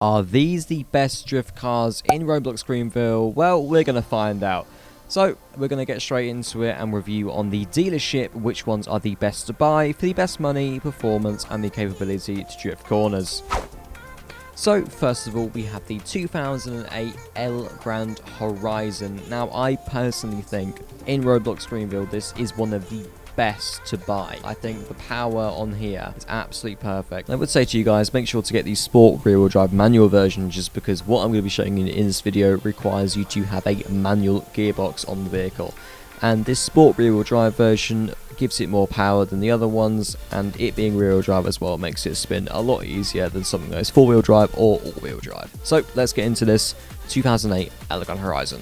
Are these the best drift cars in Roblox Greenville? Well, we're going to find out. So, we're going to get straight into it and review on the dealership which ones are the best to buy for the best money, performance, and the capability to drift corners. So, first of all, we have the 2008 Elgrand Horizon. Now, I personally think in Roblox Greenville, this is one of the best to buy. I think the power on here is absolutely perfect. I would say to you guys, make sure to get the sport rear-wheel drive manual version, just because what I'm going to be showing you in this video requires you to have a manual gearbox on the vehicle. And this sport rear-wheel drive version gives it more power than the other ones, and it being rear-wheel drive as well makes it spin a lot easier than something that is four-wheel drive or all-wheel drive. So let's get into this 2008 Elgrand Horizon.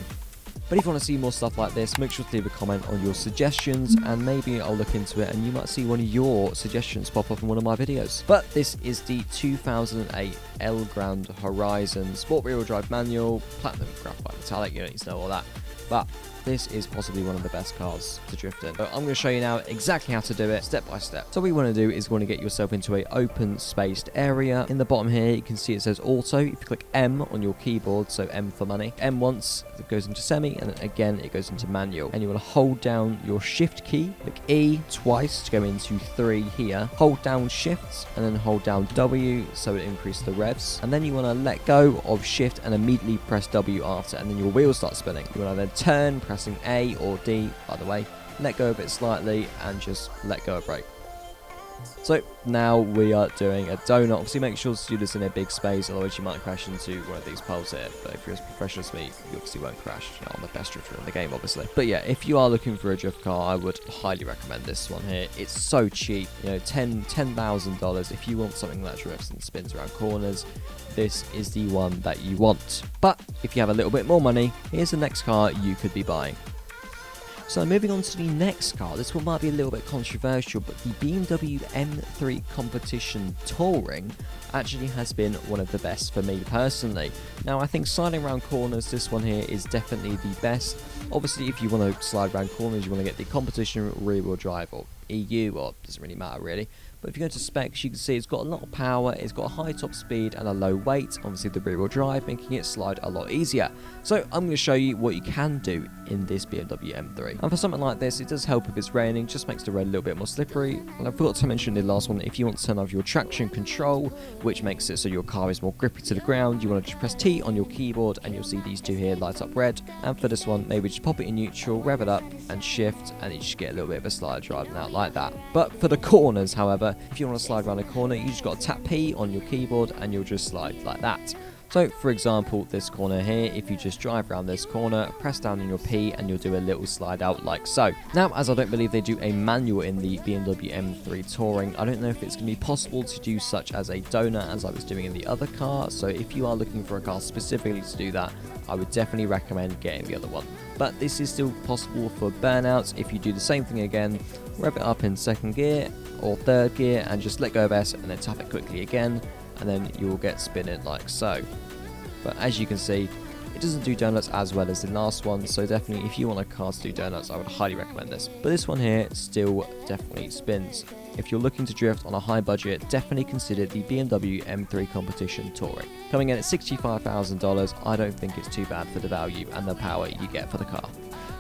But if you want to see more stuff like this, make sure to leave a comment on your suggestions, and maybe I'll look into it and you might see one of your suggestions pop up in one of my videos. But this is the 2008 Elgrand Horizon Sport Rear-Wheel Drive Manual, Platinum Graphite Metallic, you don't need to know all that. But this is possibly one of the best cars to drift in. So I'm going to show you now exactly how to do it step by step. So what you want to do is you want to get yourself into an open spaced area. In the bottom here you can see it says auto. If you click M on your keyboard, so M for money, M once, it goes into semi, and then again it goes into manual. And you want to hold down your shift key, click E twice to go into 3 here, hold down shift and then hold down W so it increases the revs, and then you want to let go of shift and immediately press W after, and then your wheels start spinning. You want to then turn, pressing A or D, by the way, let go of it slightly and just let go of brake. So now we are doing a donut. Obviously make sure to do this in a big space, otherwise you might crash into one of these poles here, but if you're as professional as me, you obviously won't crash. You're not on the best drifter in the game, obviously. But yeah, if you are looking for a drift car, I would highly recommend this one here. It's so cheap, you know, $10,000. If you want something that drifts and spins around corners, this is the one that you want. But if you have a little bit more money, here's the next car you could be buying. So moving on to the next car, this one might be a little bit controversial, but the BMW M3 Competition Touring actually has been one of the best for me personally. Now I think sliding around corners, this one here is definitely the best. Obviously if you want to slide around corners, you want to get the Competition rear-wheel drive or EU, or it doesn't really matter really. But if you go to specs, you can see it's got a lot of power, it's got a high top speed and a low weight, obviously the rear wheel drive, making it slide a lot easier. So I'm going to show you what you can do in this BMW M3. And for something like this, it does help if it's raining, just makes the road a little bit more slippery. And I forgot to mention in the last one, if you want to turn off your traction control, which makes it so your car is more grippy to the ground, you want to just press T on your keyboard and you'll see these two here light up red. And for this one, maybe just pop it in neutral, rev it up and shift, and you just get a little bit of a slide driving out like that. But for the corners, however, if you want to slide around a corner, you just got to tap P on your keyboard and you'll just slide like that. So for example, this corner here, if you just drive around this corner, press down on your P and you'll do a little slide out like so. Now, as I don't believe they do a manual in the BMW M3 Touring, I don't know if it's going to be possible to do such as a donut as I was doing in the other car. So if you are looking for a car specifically to do that, I would definitely recommend getting the other one. But this is still possible for burnouts if you do the same thing again, rev it up in 2nd gear or 3rd gear and just let go of S and then tap it quickly again, and then you will get spinning like so. But as you can see, it doesn't do donuts as well as the last one, so definitely if you want a car to do donuts, I would highly recommend this. But this one here still definitely spins. If you're looking to drift on a high budget, definitely consider the BMW M3 Competition Touring. Coming in at $65,000, I don't think it's too bad for the value and the power you get for the car.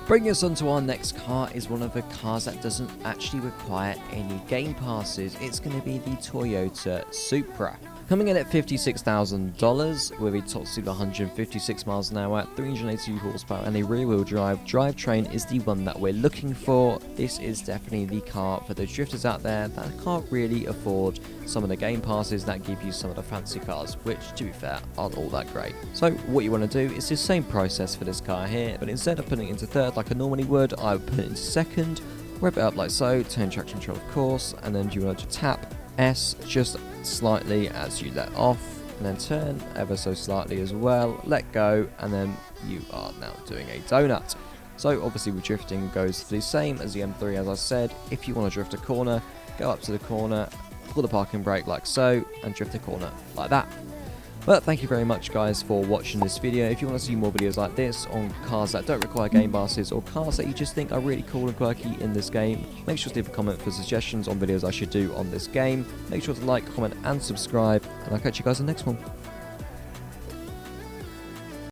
Bringing us on to our next car is one of the cars that doesn't actually require any game passes. It's going to be the Toyota Supra. Coming in at $56,000 with a top speed of 156 miles an hour, 382 horsepower and a rear-wheel drive drivetrain is the one that we're looking for. This is definitely the car for the drifters out there that can't really afford some of the game passes that give you some of the fancy cars, which to be fair aren't all that great. So what you want to do is the same process for this car here, but instead of putting it into 3rd like I normally would, I would put it into 2nd, rev it up like so, turn traction control of course, and then you want to tap S just slightly as you let off, and then turn ever so slightly as well, let go, and then you are now doing a donut. So obviously with drifting goes the same as the M3 as I said. If you want to drift a corner, go up to the corner, pull the parking brake like so, and drift the corner like that. But thank you very much guys for watching this video. If you want to see more videos like this on cars that don't require game passes or cars that you just think are really cool and quirky in this game, make sure to leave a comment for suggestions on videos I should do on this game. Make sure to like, comment and subscribe, and I'll catch you guys in the next one.